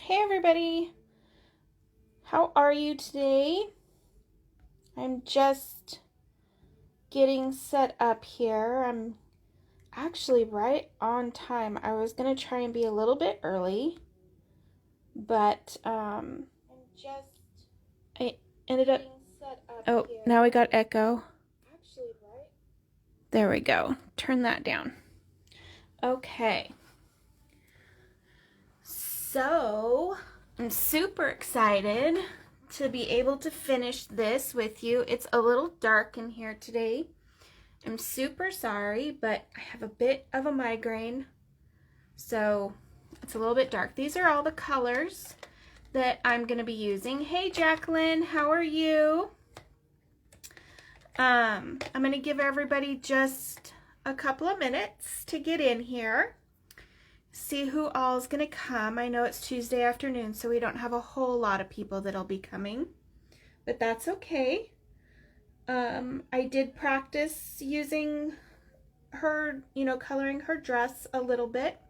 Hey everybody, how are you today? I'm just getting set up here. I'm actually right on time. I was gonna try and be a little bit early, but I ended up oh, now we got echo. There we go. Turn that down. Okay. So, I'm super excited to be able to finish this with you. It's a little dark in here today. I'm super sorry, but I have a bit of a migraine, so it's a little bit dark. These are all the colors that I'm going to be using. Hey Jacqueline, how are you? I'm going to give everybody just a couple of minutes to get in here. See who all's gonna come. I know it's Tuesday afternoon, so we don't have a whole lot of people that'll be coming, but that's okay. I did practice using her, coloring her dress a little bit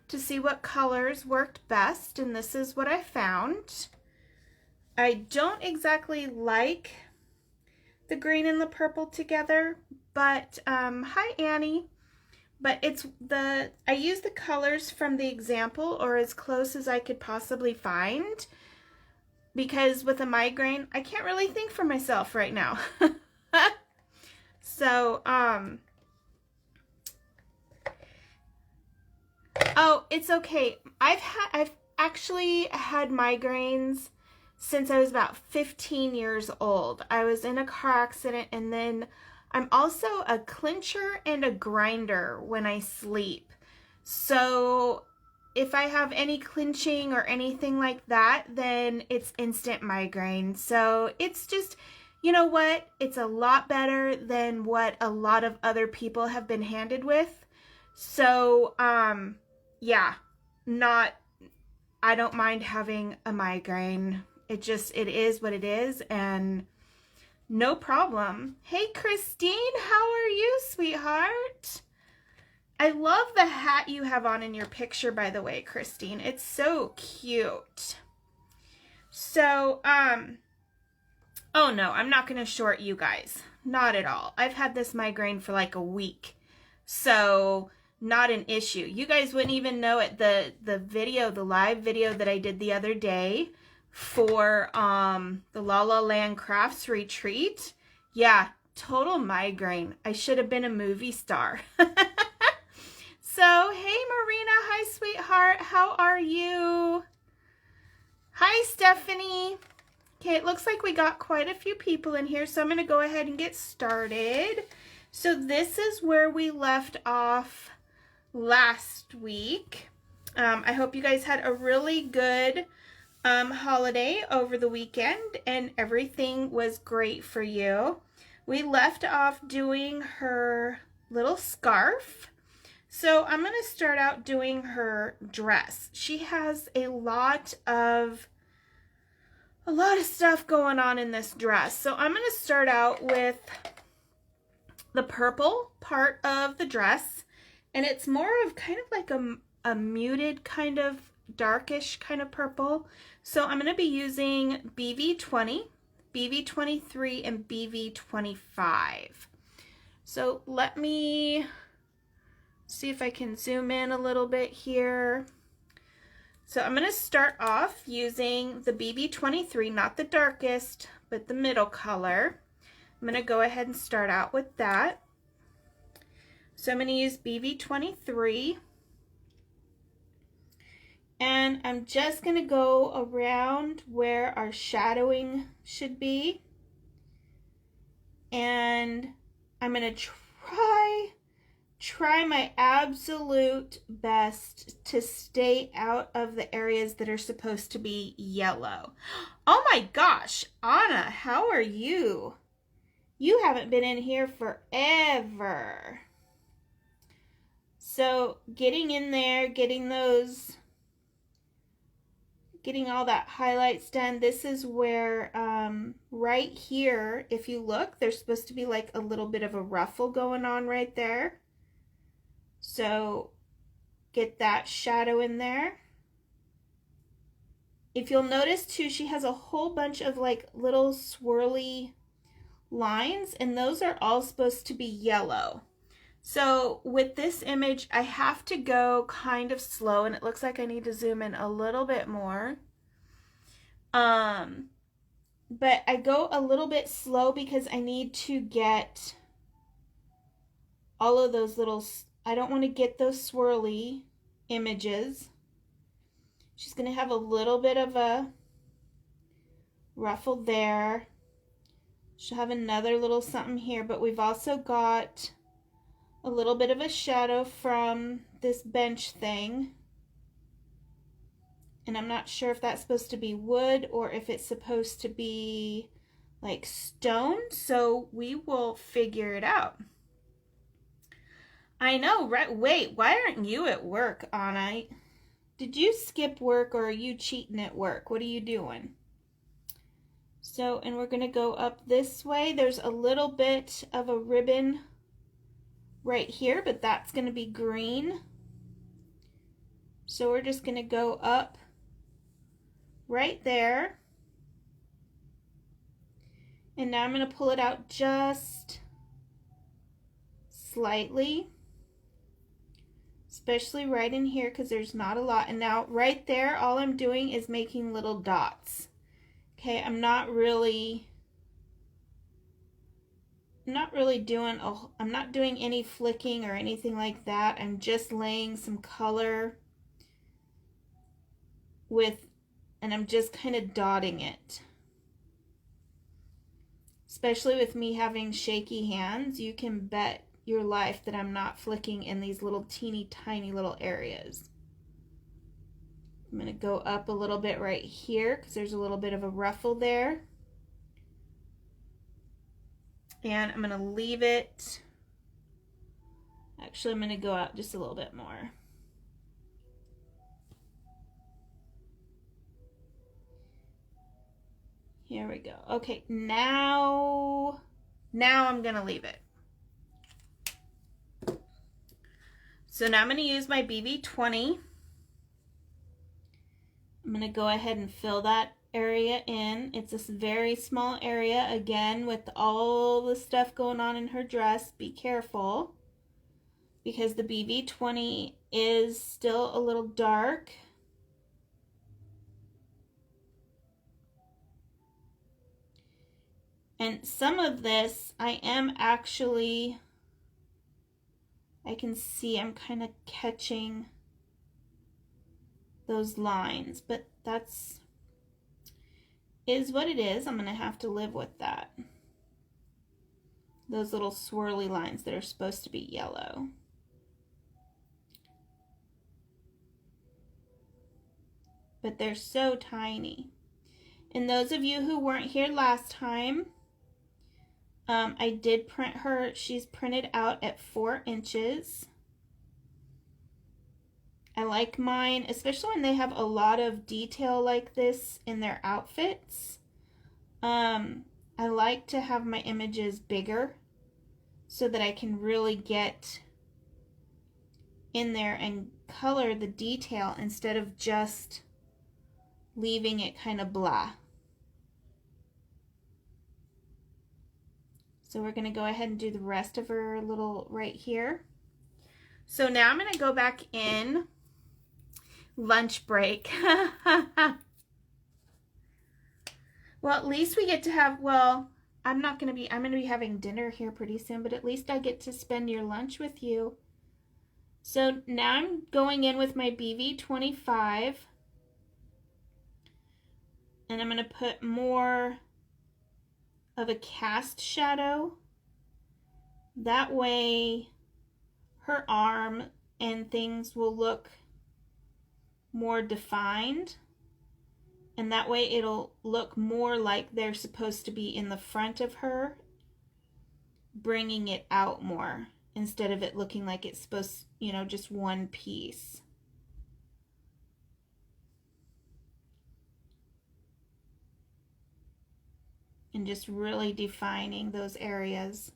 to see what colors worked best, and this is what I found. I don't exactly like the green and the purple together, but hi Annie. But I use the colors from the example, or as close as I could possibly find, because with a migraine, I can't really think for myself right now. So, oh, it's okay. I've actually had migraines since I was about 15 years old. I was in a car accident, and then I'm also a clincher and a grinder when I sleep. So if I have any clinching or anything like that, then it's instant migraine. So it's just, you know what? It's a lot better than what a lot of other people have been handed with. So, yeah, I don't mind having a migraine. It is what it is, and no problem. Hey, Christine, how are you, sweetheart? I love the hat you have on in your picture, by the way, Christine. It's so cute. So, oh no, I'm not going to short you guys. Not at all. I've had this migraine for like a week, so not an issue. You guys wouldn't even know it. The live video that I did the other day for the La La Land Crafts Retreat. Yeah, total migraine. I should have been a movie star. So, hey Marina, hi sweetheart, how are you? Hi Stephanie. Okay, it looks like we got quite a few people in here, so I'm going to go ahead and get started. So this is where we left off last week. I hope you guys had a really good holiday over the weekend and everything was great for you. We left off doing her little scarf. So I'm going to start out doing her dress. She has a lot of stuff going on in this dress. So I'm going to start out with the purple part of the dress, and it's more of kind of like a muted kind of darkish kind of purple. So I'm going to be using BV20, BV23, and BV25. So let me see if I can zoom in a little bit here. So I'm going to start off using the BV23, not the darkest, but the middle color. I'm going to go ahead and start out with that. So I'm going to use BV23. And I'm just going to go around where our shadowing should be. And I'm going to try my absolute best to stay out of the areas that are supposed to be yellow. Oh my gosh, Anna, how are you? You haven't been in here forever. So getting in there, getting all that highlights done. This is where right here, if you look, there's supposed to be like a little bit of a ruffle going on right there. So get that shadow in there. if you'll notice too, she has a whole bunch of like little swirly lines, and those are all supposed to be yellow. So with this image, I have to go kind of slow, and it looks like I need to zoom in a little bit more. But I go a little bit slow because I need to get all of those little, I don't want to get those swirly images. She's going to have a little bit of a ruffle there. She'll have another little something here, but we've also got a little bit of a shadow from this bench thing. And I'm not sure if that's supposed to be wood or if it's supposed to be like stone, so we will figure it out. I know, right? Wait, why aren't you at work, Anna? Did you skip work or are you cheating at work? What are you doing? So, and we're going to go up this way. There's a little bit of a ribbon right here, but that's going to be green. So we're just going to go up right there. And now I'm going to pull it out just slightly, especially right in here because there's not a lot. And now right there, all I'm doing is making little dots. Okay, I'm not really doing any flicking or anything like that. I'm just laying some color and I'm just kind of dotting it. Especially with me having shaky hands, you can bet your life that I'm not flicking in these little teeny tiny little areas. I'm going to go up a little bit right here because there's a little bit of a ruffle there. And I'm going to leave it. Actually, I'm going to go out just a little bit more. Here we go. Okay, now I'm going to leave it. So now I'm going to use my BB20. I'm going to go ahead and fill that area in. It's this very small area, again, with all the stuff going on in her dress. Be careful, because the BB20 is still a little dark. And some of this, I can see I'm kind of catching those lines, but is what it is. I'm going to have to live with that. Those little swirly lines that are supposed to be yellow. But they're so tiny. And those of you who weren't here last time, I did print her. She's printed out at 4 inches. I like mine, especially when they have a lot of detail like this in their outfits. I like to have my images bigger so that I can really get in there and color the detail instead of just leaving it kind of blah. So we're going to go ahead and do the rest of her little right here. So now I'm going to go back in lunch break. Well, at least we get to have, well, I'm going to be having dinner here pretty soon, but at least I get to spend your lunch with you. So now I'm going in with my BV25, and I'm going to put more of a cast shadow. That way her arm and things will look more defined, and that way it'll look more like they're supposed to be in the front of her, bringing it out more instead of it looking like it's supposed, just one piece. And just really defining those areas.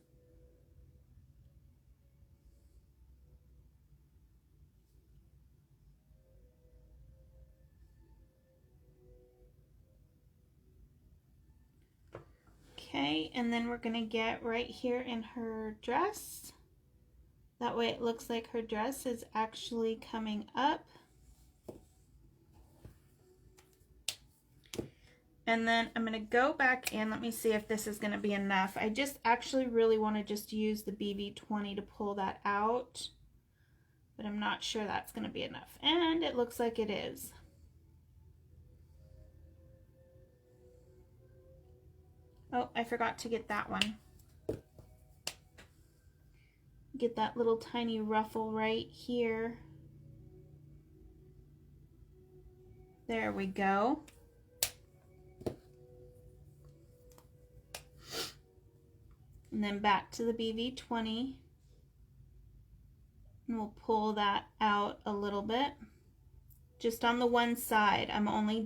Okay, and then we're gonna get right here in her dress. That way it looks like her dress is actually coming up. And then I'm gonna go back in, let me see if this is gonna be enough. I just actually really wanna just use the BB20 to pull that out, but I'm not sure that's gonna be enough. And it looks like it is. Oh, I forgot to get that one. Get that little tiny ruffle right here. There we go. And then back to the BB20. And we'll pull that out a little bit. Just on the one side. I'm only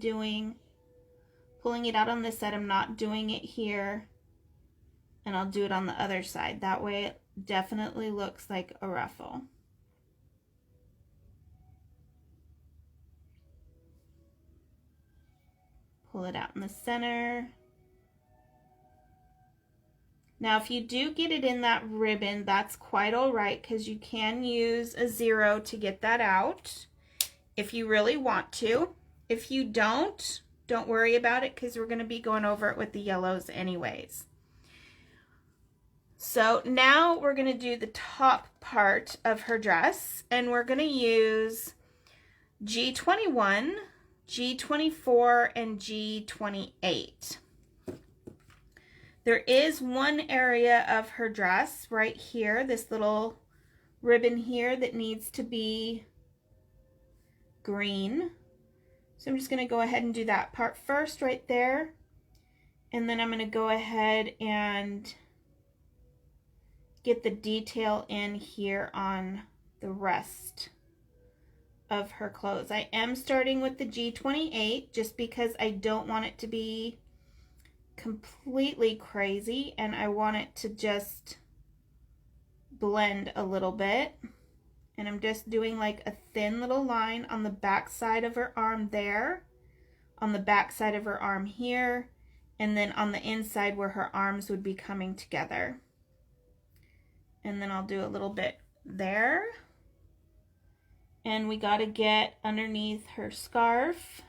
pulling it out on this side. I'm not doing it here. And I'll do it on the other side. That way it definitely looks like a ruffle. Pull it out in the center. Now, if you do get it in that ribbon, that's quite all right, because you can use a 0 to get that out if you really want to. If you don't worry about it, because we're going to be going over it with the yellows anyways. So now we're going to do the top part of her dress, and we're going to use G21, G24, and G28. There is one area of her dress right here, this little ribbon here, that needs to be green. So I'm just going to go ahead and do that part first right there. And then I'm going to go ahead and get the detail in here on the rest of her clothes. I am starting with the G28 just because I don't want it to be completely crazy, and I want it to just blend a little bit. And I'm just doing like a thin little line on the back side of her arm there, on the back side of her arm here, and then on the inside where her arms would be coming together. And then I'll do a little bit there. And we got to get underneath her scarf.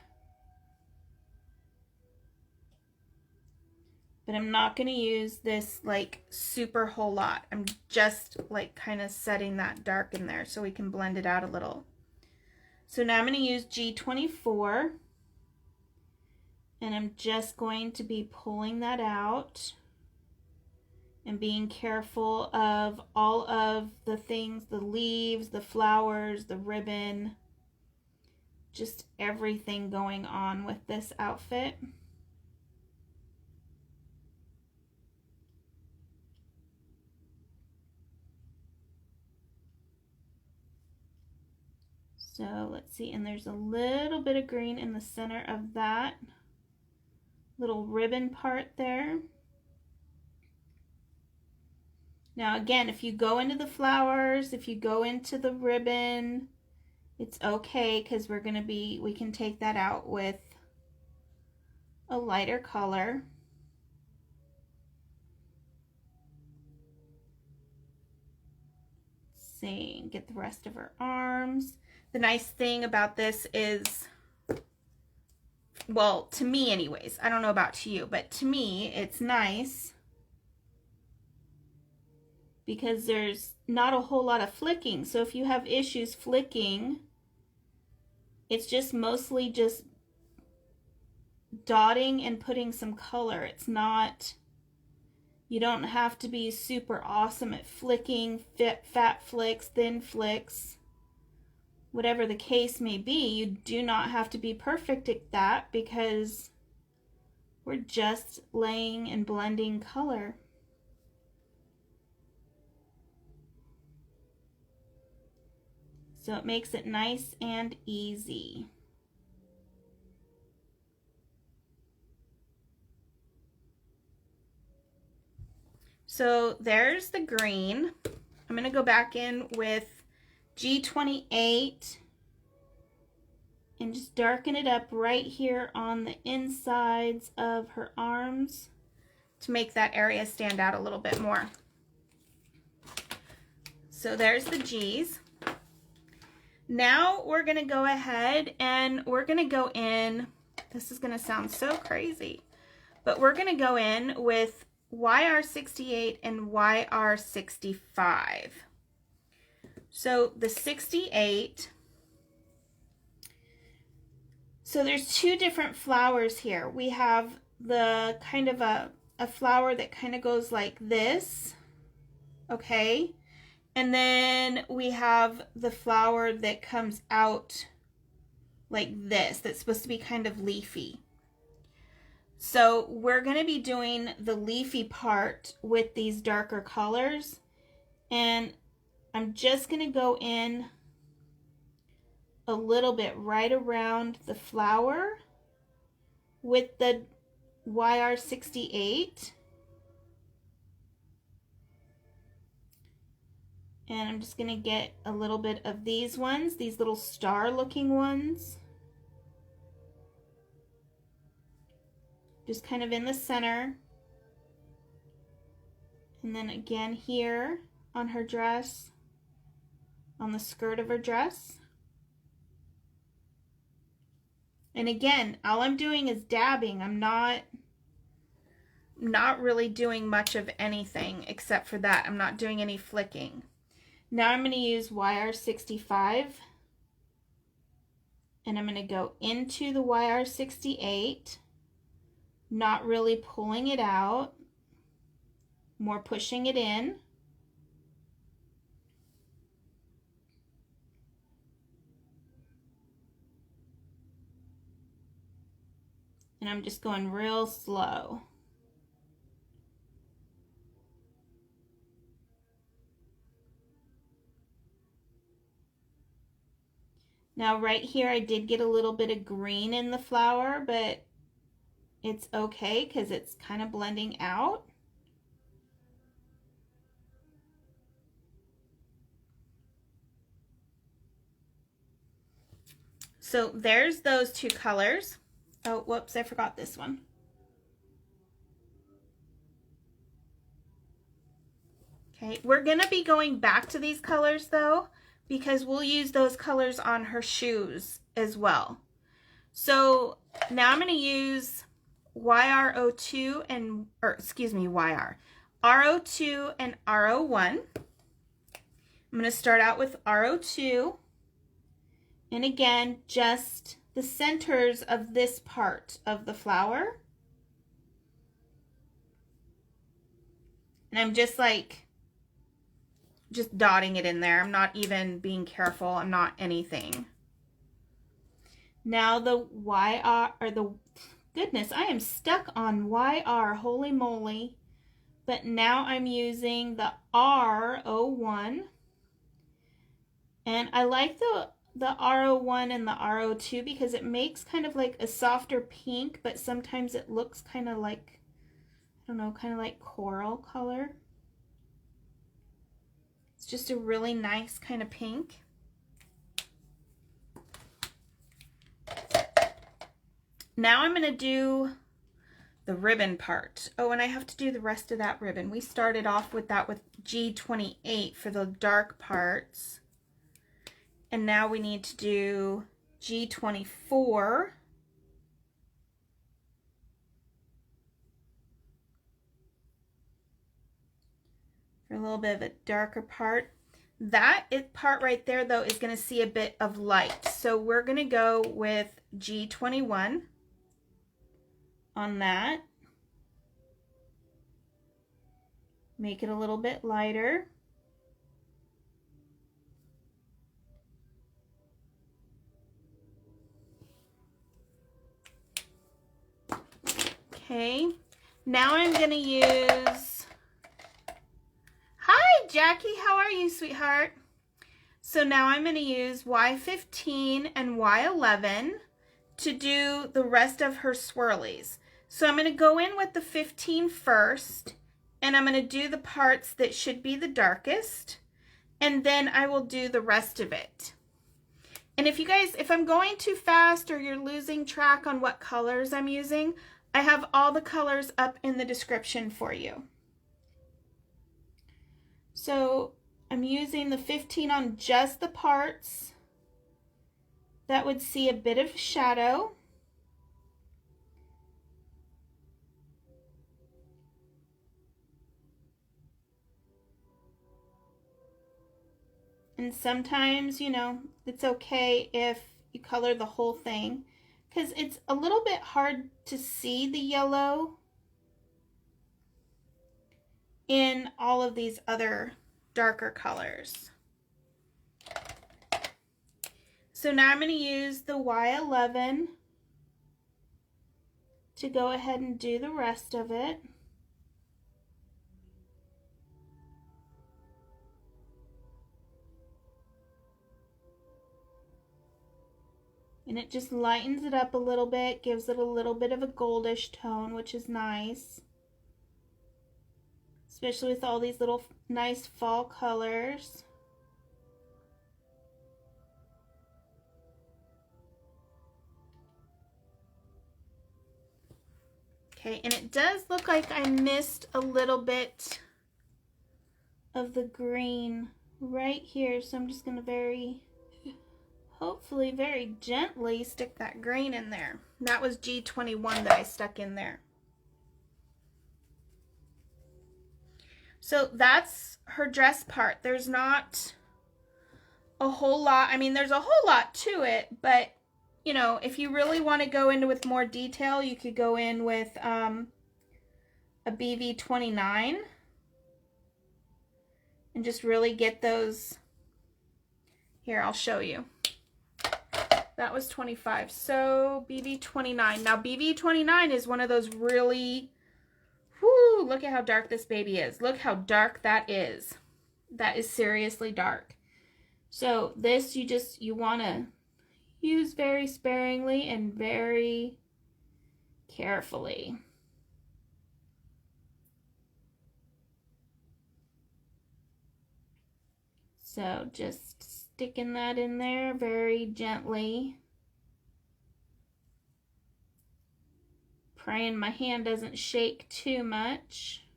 But I'm not going to use this like super whole lot. I'm just like kind of setting that dark in there so we can blend it out a little. So now I'm going to use G24. And I'm just going to be pulling that out and being careful of all of the things, the leaves, the flowers, the ribbon, just everything going on with this outfit. So let's see, and there's a little bit of green in the center of that little ribbon part there. Now again, if you go into the flowers, if you go into the ribbon, it's okay, because we can take that out with a lighter color. Let's see, and get the rest of her arms. The nice thing about this is, well, to me anyways, I don't know about to you, but to me it's nice because there's not a whole lot of flicking. So if you have issues flicking, it's just mostly just dotting and putting some color. It's not, you don't have to be super awesome at flicking, fat flicks, thin flicks. Whatever the case may be, you do not have to be perfect at that, because we're just laying and blending color. So it makes it nice and easy. So there's the green. I'm going to go back in with G28 and just darken it up right here on the insides of her arms to make that area stand out a little bit more. So there's the G's. Now we're going to go ahead and we're going to go in, this is going to sound so crazy, but we're going to go in with YR68 and YR65. So the 68, so there's two different flowers here. We have the kind of a flower that kind of goes like this, okay? And then we have the flower that comes out like this, that's supposed to be kind of leafy. So we're going to be doing the leafy part with these darker colors. And I'm just going to go in a little bit right around the flower with the YR68. And I'm just going to get a little bit of these ones, these little star looking ones. Just kind of in the center. And then again here on her dress, on the skirt of her dress. And again, all I'm doing is dabbing. I'm not really doing much of anything except for that. I'm not doing any flicking. Now I'm going to use YR65, and I'm going to go into the YR68, not really pulling it out, more pushing it in. And I'm just going real slow. Now right here I did get a little bit of green in the flower, but it's okay because it's kind of blending out. So there's those two colors. Oh, whoops, I forgot this one. Okay, we're gonna be going back to these colors though, because we'll use those colors on her shoes as well. So now I'm going to use YR02 and, RO2 and RO1. I'm going to start out with RO2. And again, just the centers of this part of the flower. And I'm just dotting it in there. I'm not even being careful. I'm not anything. Now the YR, or the, goodness, I am stuck on YR, holy moly. But now I'm using the RO1. And I like the RO1 and the RO2 because it makes kind of like a softer pink, but sometimes it looks kind of like, I don't know, kind of like coral color. It's just a really nice kind of pink. Now I'm going to do the ribbon part. Oh, and I have to do the rest of that ribbon. We started off with that with G28 for the dark parts. And now we need to do G24 for a little bit of a darker part. That part right there though is going to see a bit of light. So we're going to go with G21 on that. Make it a little bit lighter. Okay, now I'm going to use, hi Jackie, how are you, sweetheart? So now I'm going to use Y15 and Y11 to do the rest of her swirlies. So I'm going to go in with the 15 first, and I'm going to do the parts that should be the darkest, and then I will do the rest of it. And if you guys, if I'm going too fast or you're losing track on what colors I'm using, I have all the colors up in the description for you. So I'm using the 15 on just the parts that would see a bit of shadow. And sometimes, you know, it's okay if you color the whole thing, because it's a little bit hard to see the yellow in all of these other darker colors. So now I'm going to use the Y11 to go ahead and do the rest of it. And it just lightens it up a little bit, gives it a little bit of a goldish tone, which is nice. Especially with all these little nice fall colors. Okay, and it does look like I missed a little bit of the green right here, so I'm just going to hopefully very gently stick that green in there. That was G21 that I stuck in there. So that's her dress part. There's not a whole lot. I mean, there's a whole lot to it, but you know, if you really want to go into with more detail, you could go in with a BV29 and just really get those. Here, I'll show you. That was 25. So BV29. Now BV29 is one of those really, whoo, look at how dark this baby is. Look how dark that is. That is seriously dark. So this you want to use very sparingly and very carefully. So just sticking that in there very gently. Praying my hand doesn't shake too much.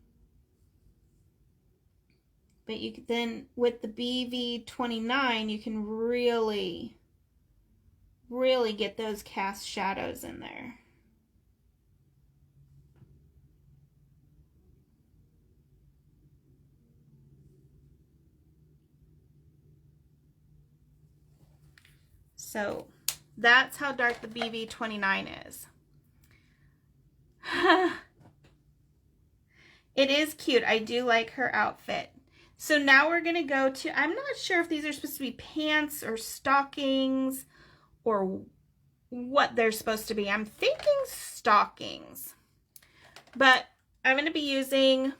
But you could then, with the BV29, you can really get those cast shadows in there. So that's how dark the BV29 is. It is cute. I do like her outfit. So now we're going to go to, I'm not sure if these are supposed to be pants or stockings or what they're supposed to be. I'm thinking stockings. But I'm going to be using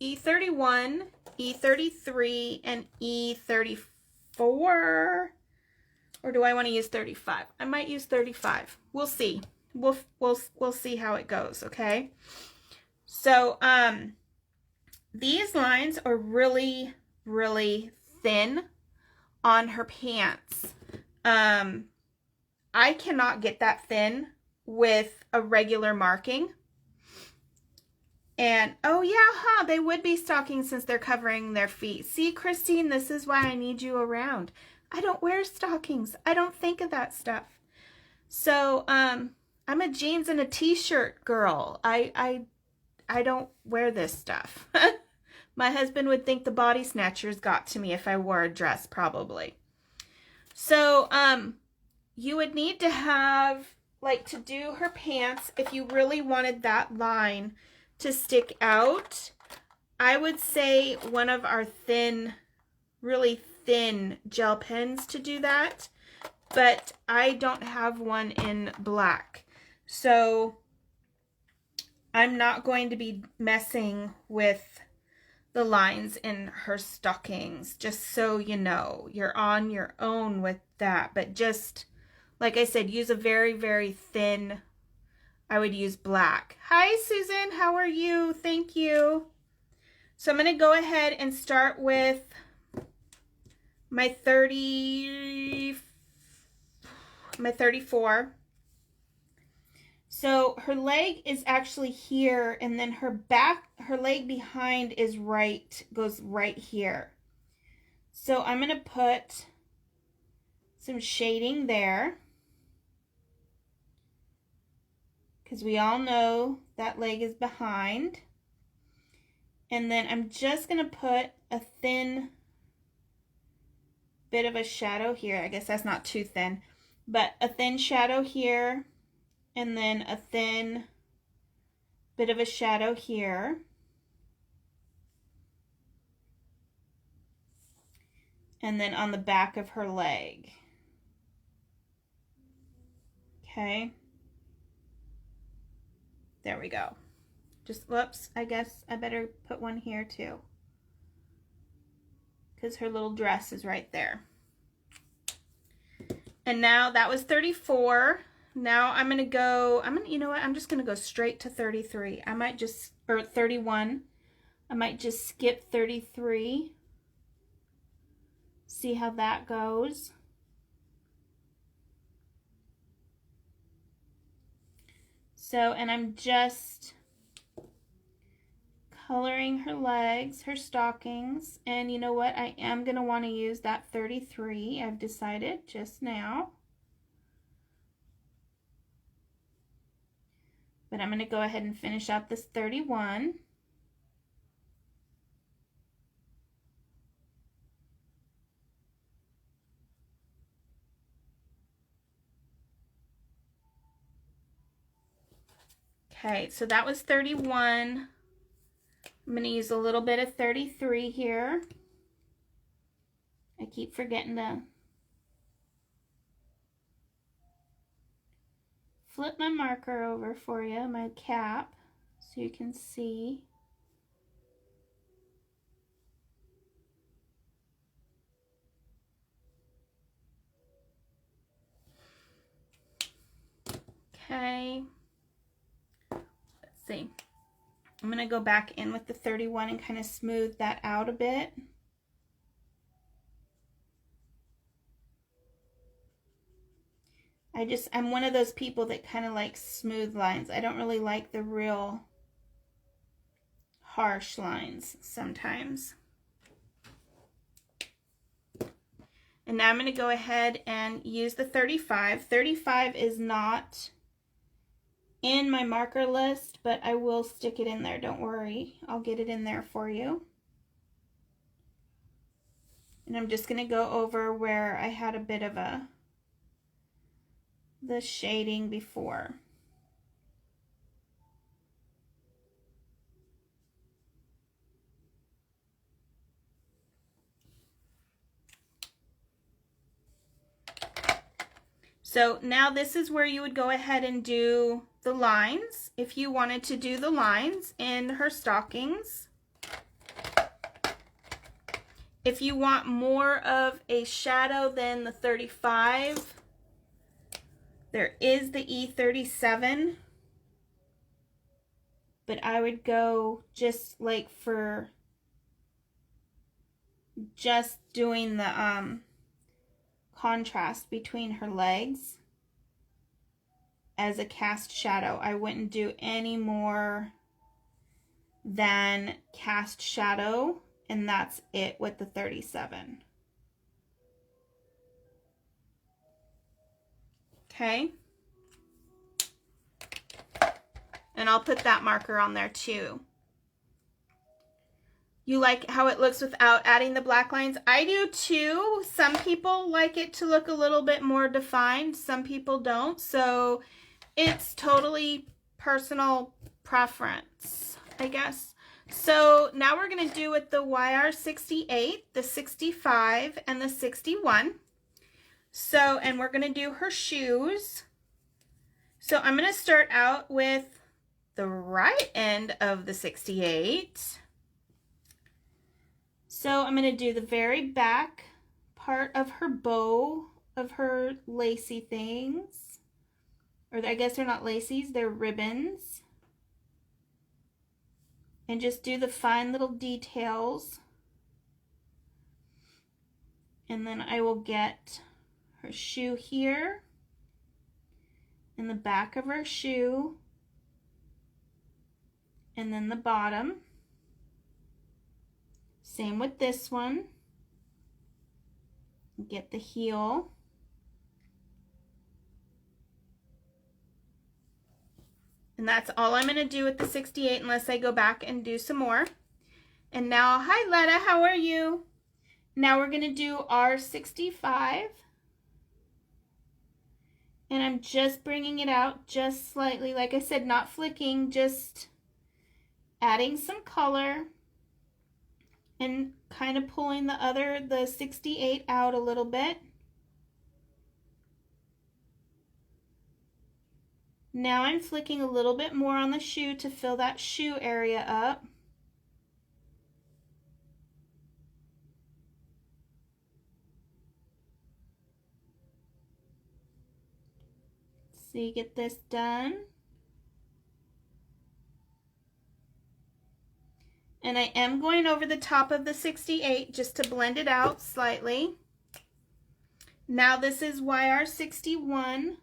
E31, E33, and E34. Or do I want to use 35? I might use 35. We'll see. We'll see how it goes, okay? So, these lines are really, really thin on her pants. I cannot get that thin with a regular marking. And, oh yeah, huh, they would be stockings since they're covering their feet. See, Christine, this is why I need you around. I don't wear stockings. I don't think of that stuff. So, I'm a jeans and a t-shirt girl. I don't wear this stuff. My husband would think the body snatchers got to me if I wore a dress, probably. So, you would need to have, like, to do her pants, if you really wanted that line to stick out, I would say one of our thin, really thin gel pens to do that, but I don't have one in black. So, I'm not going to be messing with the lines in her stockings, just so you know. You're on your own with that, but just, like I said, use a very, very thin, I would use black. Hi, Susan, how are you? Thank you. So I'm going to go ahead and start with my 34. So So her leg is actually here, and then her leg behind is goes right here. So I'm going to put some shading there, because we all know that leg is behind. And then I'm just going to put a thin bit of a shadow here. I guess that's not too thin, but a thin shadow here, and then a thin bit of a shadow here. And then on the back of her leg. Okay. There we go. Just, whoops, I guess I better put one here too, because her little dress is right there. And now that was 34. Now I'm going to go, you know what? I'm just going to go straight to 33. I might just, or 31. I might just skip 33. See how that goes. So, and I'm just coloring her legs, her stockings, and you know what? I am going to want to use that 33. I've decided just now. But I'm going to go ahead and finish up this 31. Okay, so that was 31. I'm going to use a little bit of 33 here. I keep forgetting to flip my marker over for you, my cap, so you can see. Okay. Let's see. I'm going to go back in with the 31 and kind of smooth that out a bit. I'm one of those people that kind of likes smooth lines. I don't really like the real harsh lines sometimes. And now I'm going to go ahead and use the 35. 35 is not in my marker list, but I will stick it in there. Don't worry. I'll get it in there for you. And I'm just going to go over where I had a bit of the shading before. So now this is where you would go ahead and do the lines, if you wanted to do the lines in her stockings. If you want more of a shadow than the 35, there is the E37, but I would go just like for just doing the contrast between her legs as a cast shadow. I wouldn't do any more than cast shadow, and that's it with the 37. Okay. And I'll put that marker on there too. You like how it looks without adding the black lines? I do too. Some people like it to look a little bit more defined. Some people don't. So it's totally personal preference, I guess. So now we're going to do with the YR68, the 65, and the 61. So, and we're going to do her shoes. So I'm going to start out with the right end of the 68. So I'm going to do the very back part of her bow, of her lacy things. Or I guess they're not lacies, they're ribbons. And just do the fine little details. And then I will get her shoe here. in the back of our shoe, and then the bottom. Same with this one. Get the heel. And that's all I'm going to do with the 68 unless I go back and do some more. And now, hi Letta, how are you? Now we're going to do our 65. And I'm just bringing it out just slightly. Like I said, not flicking, just adding some color and kind of pulling the 68 out a little bit. Now I'm flicking a little bit more on the shoe to fill that shoe area up. So you get this done. And I am going over the top of the 68 just to blend it out slightly. Now this is YR61.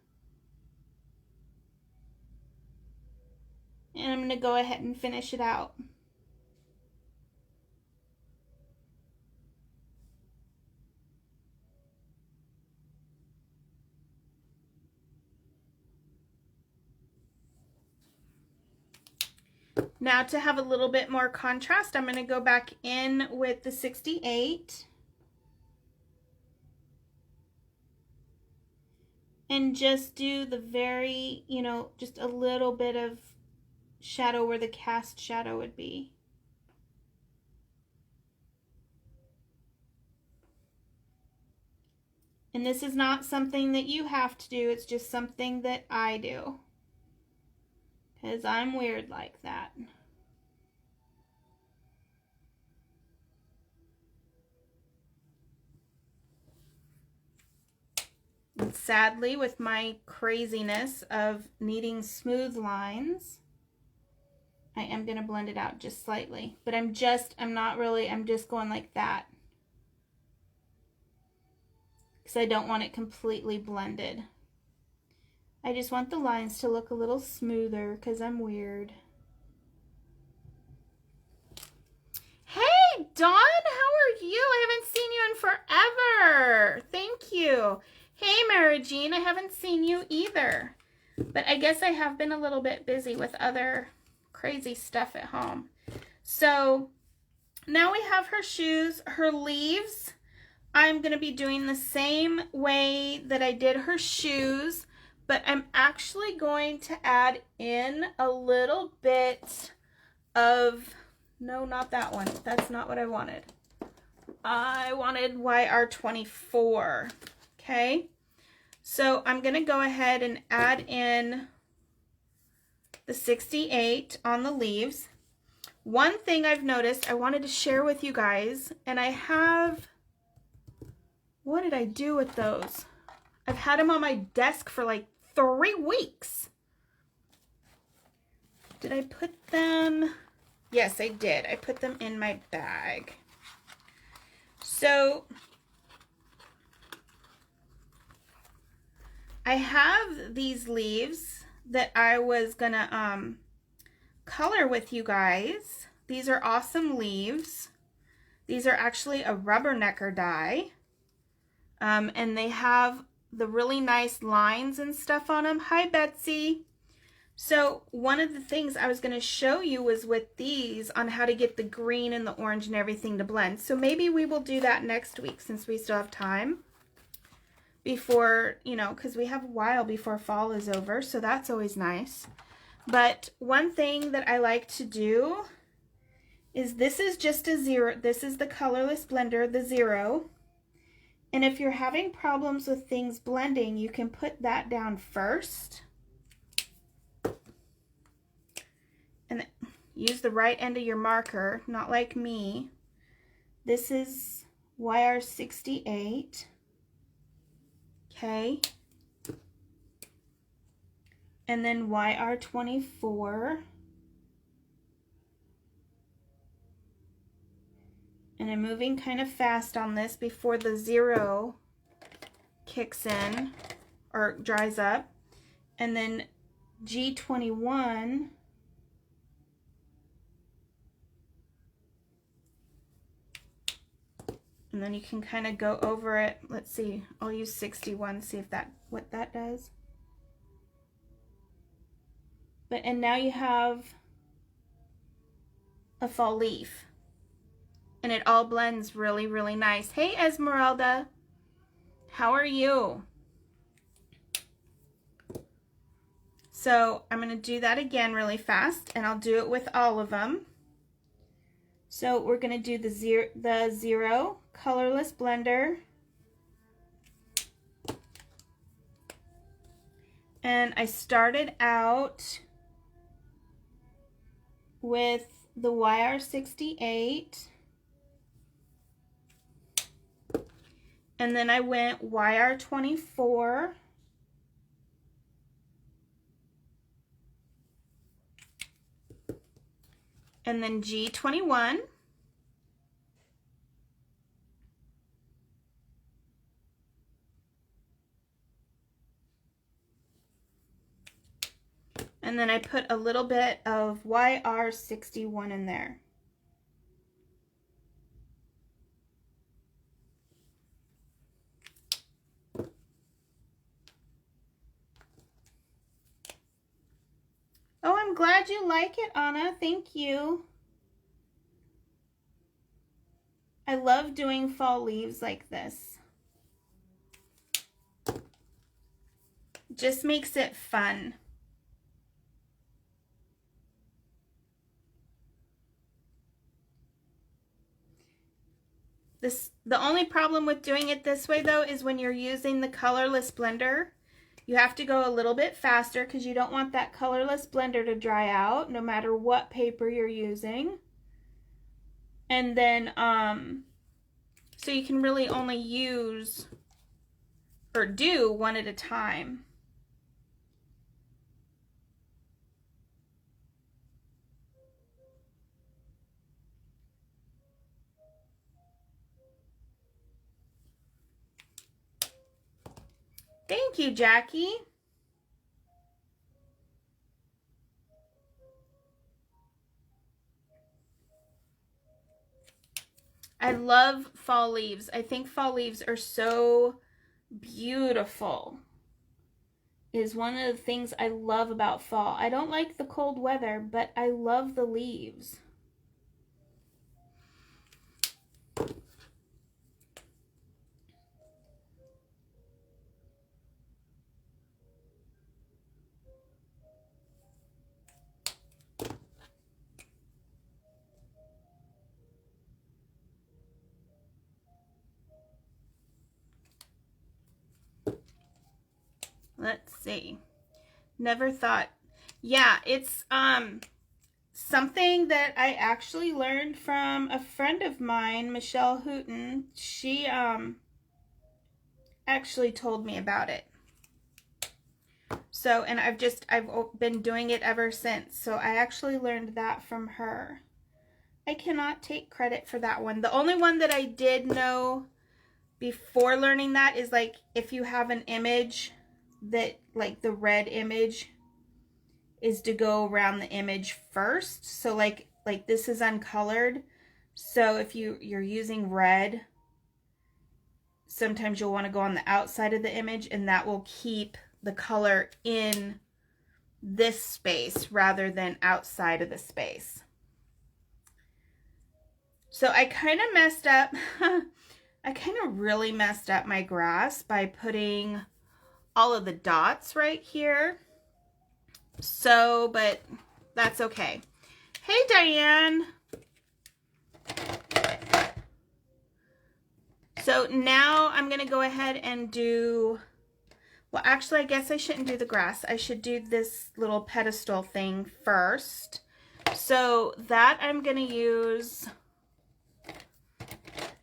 And I'm going to go ahead and finish it out. Now to have a little bit more contrast, I'm going to go back in with the 68. And just do the very, just a little bit of shadow where the cast shadow would be. And this is not something that you have to do, it's just something that I do. Because I'm weird like that. And sadly, with my craziness of needing smooth lines, I am going to blend it out just slightly. But I'm just going like that. Because I don't want it completely blended. I just want the lines to look a little smoother because I'm weird. Hey, Dawn, how are you? I haven't seen you in forever. Thank you. Hey, Mara Jean, I haven't seen you either. But I guess I have been a little bit busy with other crazy stuff at home. So now we have her shoes, her leaves. I'm going to be doing the same way that I did her shoes. But I'm actually going to add in a little bit of, no, not that one. That's not what I wanted. I wanted YR24. Okay. So I'm going to go ahead and add in the 68 on the leaves. One thing I've noticed I wanted to share with you guys, and I have, what did I do with those? I've had them on my desk for like 3 weeks. Did I put them? Yes, I did. I put them in my bag. So I have these leaves that I was gonna color with you guys. These are awesome leaves. These are actually a rubbernecker die. And they have the really nice lines and stuff on them. Hi, Betsy. So one of the things I was going to show you was with these on how to get the green and the orange and everything to blend. So maybe we will do that next week since we still have time before, because we have a while before fall is over. So that's always nice. But one thing that I like to do is this is just a 0. This is the colorless blender, the 0. And if you're having problems with things blending, you can put that down first. And use the right end of your marker, not like me. This is YR68. Okay. And then YR24. And I'm moving kind of fast on this before the 0 kicks in or dries up. and then G21. And then you can kind of go over it. Let's see, I'll use 61, see if what that does. And now you have a fall leaf. And it all blends really, really nice. Hey, Esmeralda, how are you? So I'm gonna do that again really fast, and I'll do it with all of them. So we're gonna do the zero colorless blender. And I started out with the YR68. And then I went YR24. And then G21. And then I put a little bit of YR61 in there. Oh, I'm glad you like it, Anna. Thank you. I love doing fall leaves like this. Just makes it fun. The only problem with doing it this way though is when you're using the colorless blender, you have to go a little bit faster because you don't want that colorless blender to dry out no matter what paper you're using. And then, so you can really only use or do one at a time. Thank you, Jackie. I love fall leaves. I think fall leaves are so beautiful. It is one of the things I love about fall. I don't like the cold weather, but I love the leaves. Let's see. Never thought. Yeah, it's something that I actually learned from a friend of mine, Michelle Hooten. She actually told me about it. So, and I've been doing it ever since. So I actually learned that from her. I cannot take credit for that one. The only one that I did know before learning that is like if you have an image that like the red image is to go around the image first. So like this is uncolored. So if you're using red, sometimes you'll want to go on the outside of the image and that will keep the color in this space rather than outside of the space. So I kind of messed up. I kind of really messed up my grass by putting all of the dots right here. So, but that's okay. Hey, Diane. So now I'm going to go ahead and do, well, actually, I guess I shouldn't do the grass. I should do this little pedestal thing first. So that I'm going to use,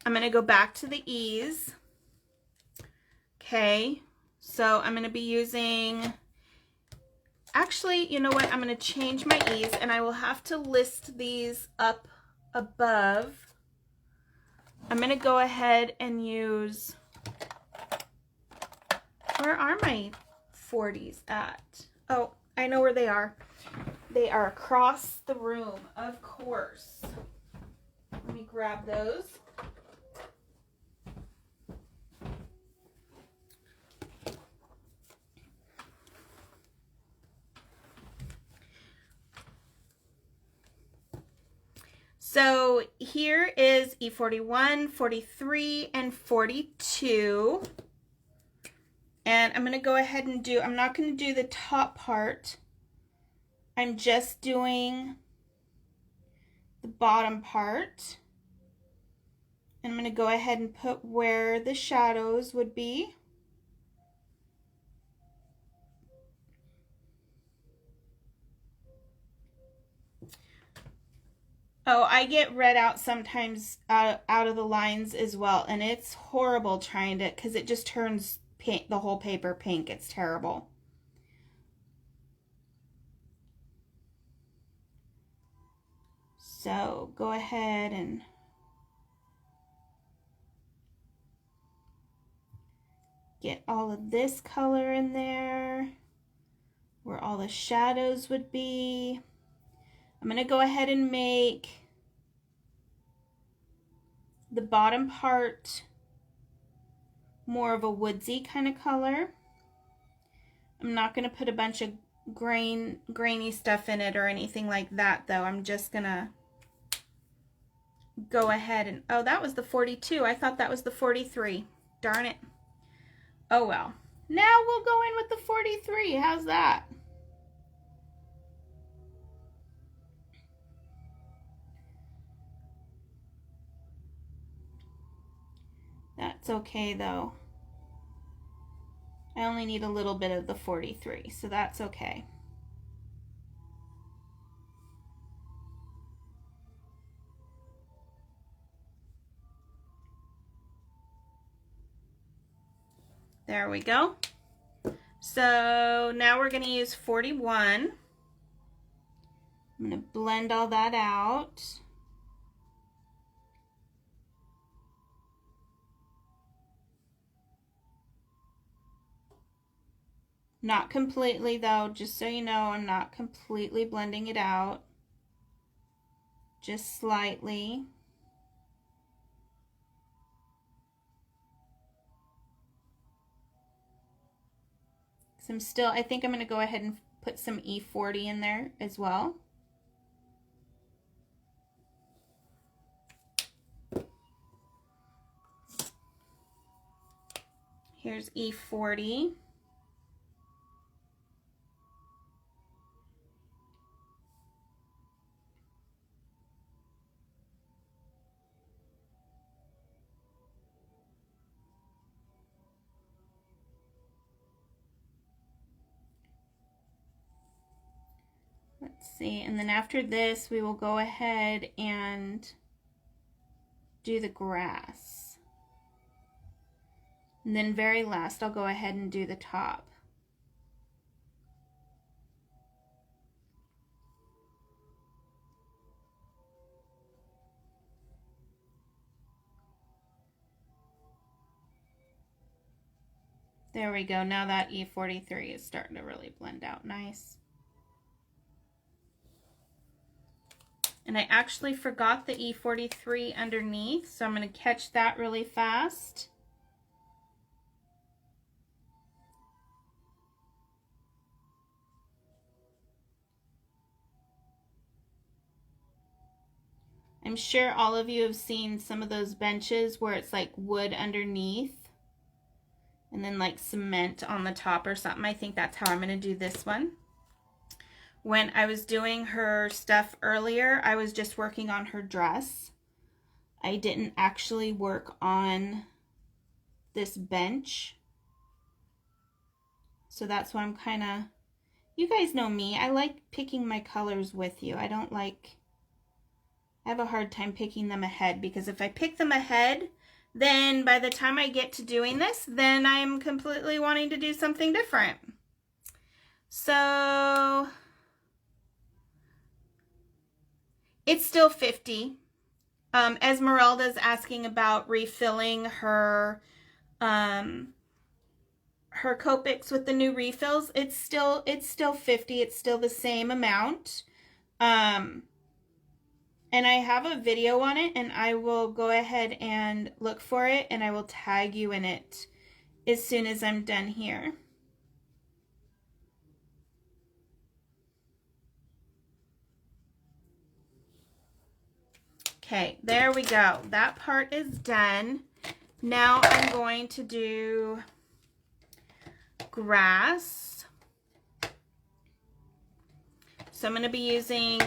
I'm going to go back to the ease. Okay. So I'm going to be using, actually, you know what? I'm going to change my ease and I will have to list these up above. I'm going to go ahead and use, where are my E40s at? Oh, I know where they are. They are across the room, of course. Let me grab those. So here is E41, 43, and 42. And I'm going to go ahead and do, I'm not going to do the top part. I'm just doing the bottom part. And I'm going to go ahead and put where the shadows would be. Oh, I get red out sometimes out of the lines as well. And it's horrible trying to, because it just turns the whole paper pink. It's terrible. So go ahead and get all of this color in there, where all the shadows would be. I'm going to go ahead and make the bottom part more of a woodsy kind of color. I'm not going to put a bunch of grainy stuff in it or anything like that, though. I'm just going to go ahead and, oh, that was the 42. I thought that was the 43. Darn it. Oh, well. Now we'll go in with the 43. How's that? That's okay, though. I only need a little bit of the 43, so that's okay. There we go. So now we're going to use 41. I'm going to blend all that out. Not completely though, just so you know, I'm not completely blending it out. Just slightly. So I think I'm going to go ahead and put some E40 in there as well. Here's E40. Let's see, and then after this we will go ahead and do the grass. And then very last I'll go ahead and do the top. There we go. Now that E43 is starting to really blend out nice. And I actually forgot the E43 underneath, so I'm going to catch that really fast. I'm sure all of you have seen some of those benches where it's like wood underneath and then like cement on the top or something. I think that's how I'm going to do this one. When I was doing her stuff earlier, I was just working on her dress. I didn't actually work on this bench. So that's why I'm kind of, you guys know me, I like picking my colors with you. I have a hard time picking them ahead, because if I pick them ahead, then by the time I get to doing this, then I'm completely wanting to do something different. So it's still 50. Esmeralda's asking about refilling her her Copics with the new refills, it's still 50. It's still the same amount. And I have a video on it, and I will go ahead and look for it, and I will tag you in it as soon as I'm done here. Okay, there we go. That part is done. Now I'm going to do grass. So I'm going to be using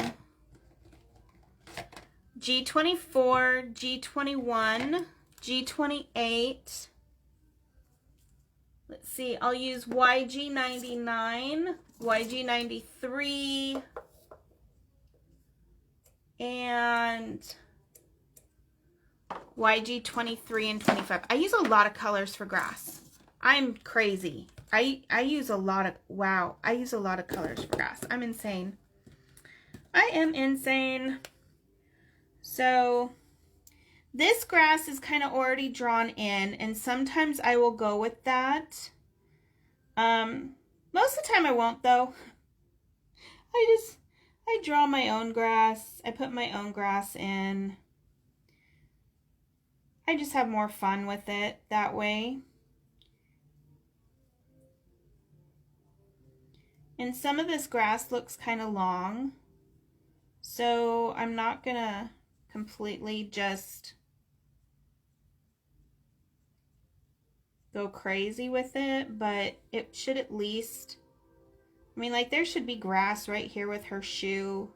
G24, G21, G28. Let's see, I'll use YG99, YG93, and YG23 and 25. I use a lot of colors for grass. I'm crazy. I use a lot of, wow, I use a lot of colors for grass. I'm insane. I am insane. So this grass is kind of already drawn in, and sometimes I will go with that. Most of the time I won't, though. I draw my own grass. I put my own grass in. I just have more fun with it that way. And some of this grass looks kind of long, so I'm not gonna completely just go crazy with it, but it should at least, I mean, like, there should be grass right here with her shoe.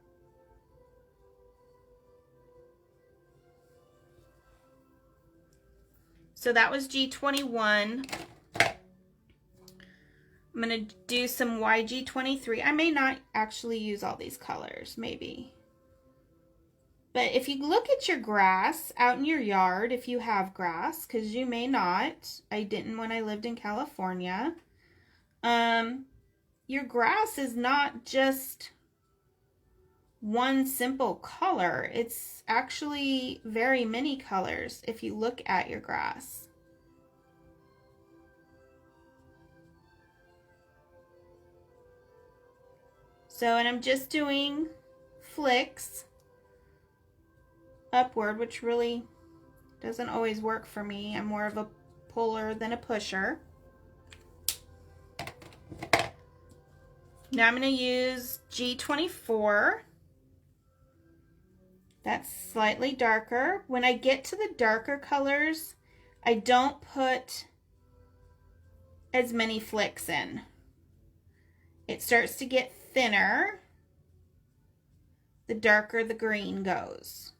So that was G21. I'm going to do some YG23. I may not actually use all these colors, maybe. But if you look at your grass out in your yard, if you have grass, because you may not, I didn't when I lived in California, your grass is not just one simple color. It's actually very many colors if you look at your grass. So, and I'm just doing flicks upward, which really doesn't always work for me. I'm more of a puller than a pusher. Now I'm going to use G24. That's slightly darker. When I get to the darker colors, I don't put as many flicks in. It starts to get thinner the darker the green goes.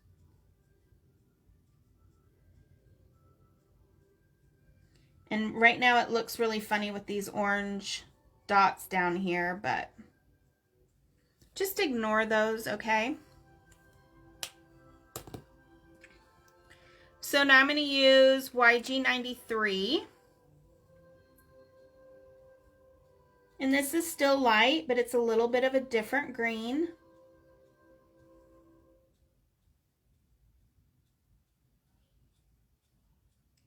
And right now it looks really funny with these orange dots down here, but just ignore those, okay? So now I'm going to use YG93. And this is still light, but it's a little bit of a different green.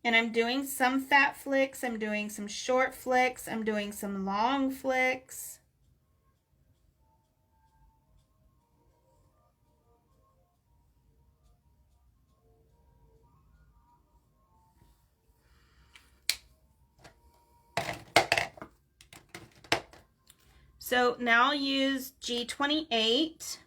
And I'm doing some fat flicks, I'm doing some short flicks, I'm doing some long flicks. So now I'll use G28.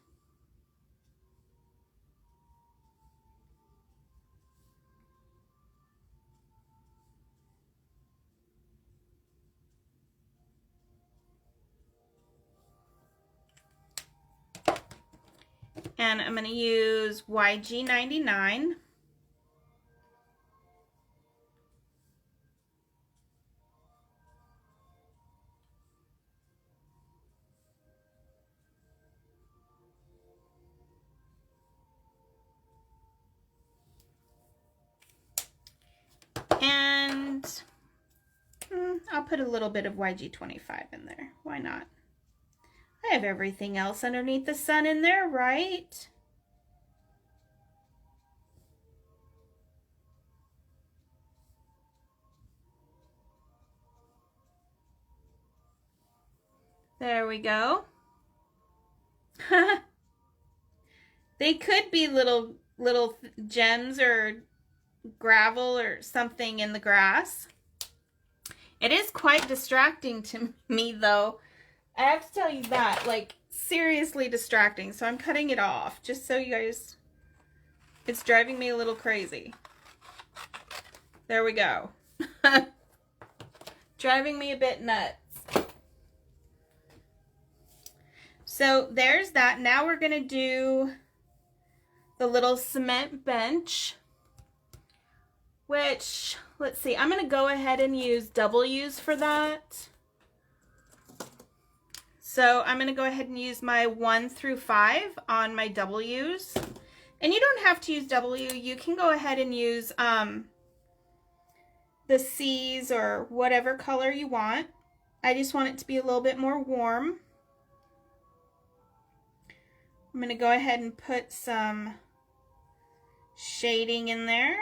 And I'm going to use YG99. And I'll put a little bit of YG25 in there. Why not? I have everything else underneath the sun in there, right? There we go. They could be little gems or gravel or something in the grass. It is quite distracting to me though. I have to tell you that, like, seriously distracting. So I'm cutting it off just so you guys, it's driving me a little crazy. There we go. Driving me a bit nuts. So there's that. Now we're going to do the little cement bench, which, let's see, I'm going to go ahead and use W's for that. So I'm going to go ahead and use my 1 through 5 on my W's. And you don't have to use W. You can go ahead and use the C's or whatever color you want. I just want it to be a little bit more warm. I'm going to go ahead and put some shading in there.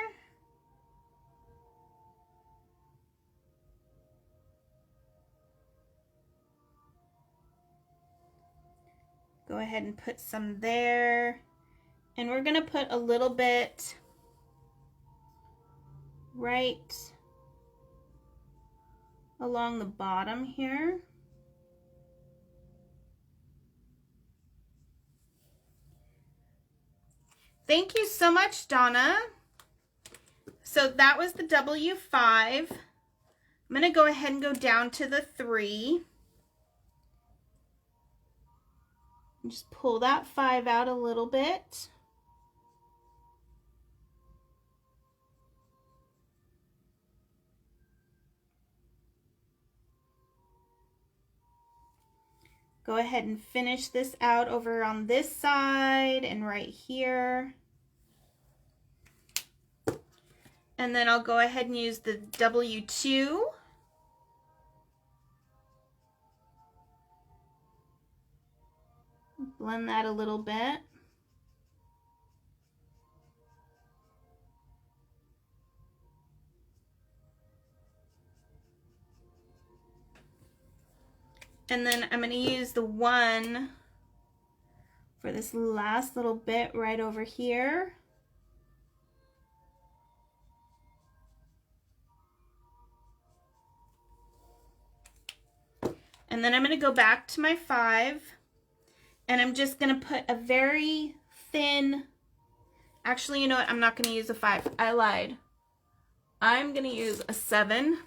Go ahead and put some there. And we're going to put a little bit right along the bottom here. Thank you so much, Donna. So that was the W5. I'm going to go ahead and go down to the 3. Just pull that 5 out a little bit. Go ahead and finish this out over on this side and right here. And then I'll go ahead and use the W2. Blend that a little bit. And then I'm going to use the 1 for this last little bit right over here. And then I'm going to go back to my 5 and I'm just going to put a very thin, actually, you know what? I'm not going to use a 5. I lied. I'm going to use a 7.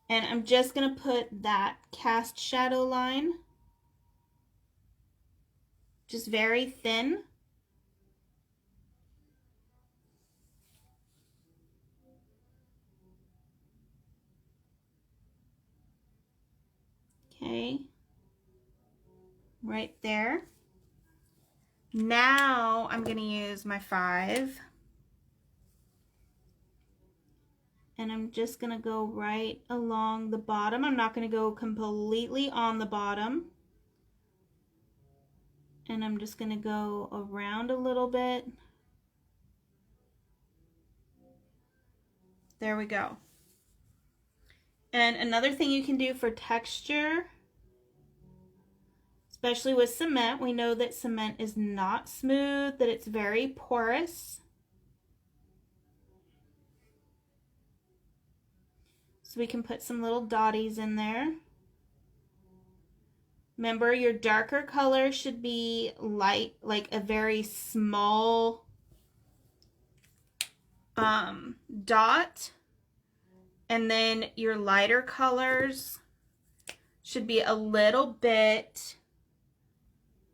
And I'm just going to put that cast shadow line, just very thin. Okay, right there. Now I'm going to use my 5. And I'm just going to go right along the bottom. I'm not going to go completely on the bottom. And I'm just going to go around a little bit. There we go. And another thing you can do for texture, especially with cement, we know that cement is not smooth, that it's very porous. So we can put some little dotties in there. Remember, your darker color should be light, like a very small dot. And then your lighter colors should be a little bit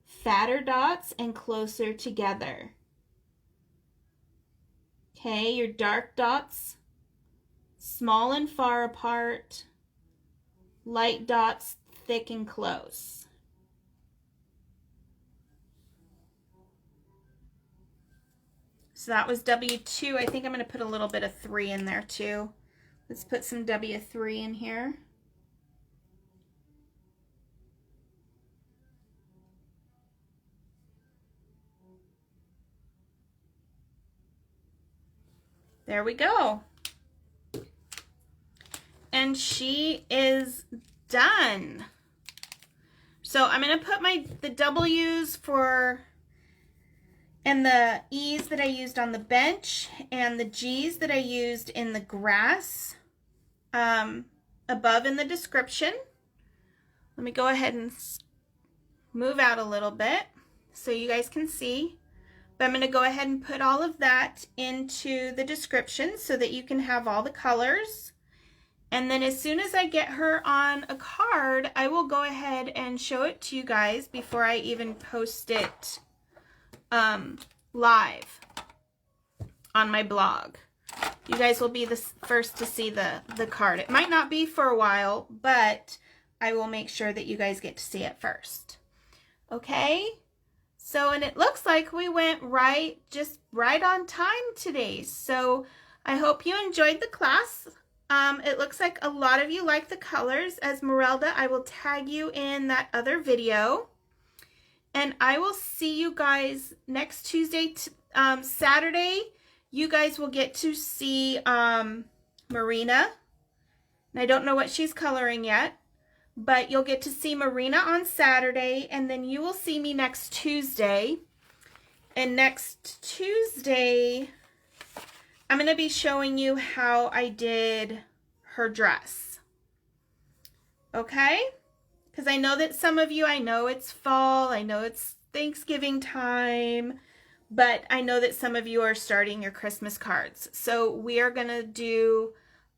fatter dots and closer together. Okay, your dark dots, small and far apart, light dots, thick and close. So that was W2. I think I'm going to put a little bit of 3 in there too. Let's put some W3 in here. There we go. And and she is done. So I'm going to put the W's and the E's that I used on the bench and the G's that I used in the grass above in the description. Let me go ahead and move out a little bit so you guys can see. But I'm going to go ahead and put all of that into the description so that you can have all the colors. And then as soon as I get her on a card, I will go ahead and show it to you guys before I even post it live on my blog. You guys will be the first to see the card. It might not be for a while, but I will make sure that you guys get to see it first. Okay? So, and it looks like we went just right on time today. So I hope you enjoyed the class. It looks like a lot of you like the colors. Esmeralda, I will tag you in that other video. And I will see you guys next Tuesday. Saturday, you guys will get to see Marina. And I don't know what she's coloring yet, but you'll get to see Marina on Saturday, and then you will see me next Tuesday. And next Tuesday, I'm going to be showing you how I did her dress. Okay? Because I know that some of you, I know it's fall, I know it's Thanksgiving time, but I know that some of you are starting your Christmas cards. So we are going to do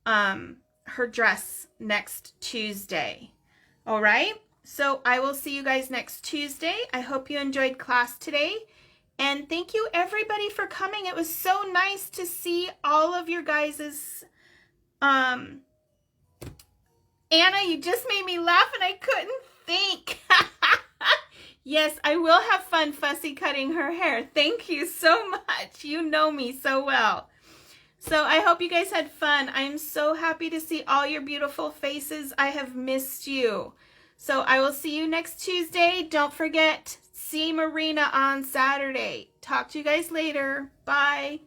her dress next Tuesday. All right? So I will see you guys next Tuesday. I hope you enjoyed class today. And thank you everybody for coming. It was so nice to see all of your guys's Anna, you just made me laugh and I couldn't think. Yes, I will have fun fussy cutting her hair. Thank you so much. You know me so well. So I hope you guys had fun. I'm so happy to see all your beautiful faces. I have missed you. So I will see you next Tuesday. Don't forget, see Marina on Saturday. Talk to you guys later. Bye.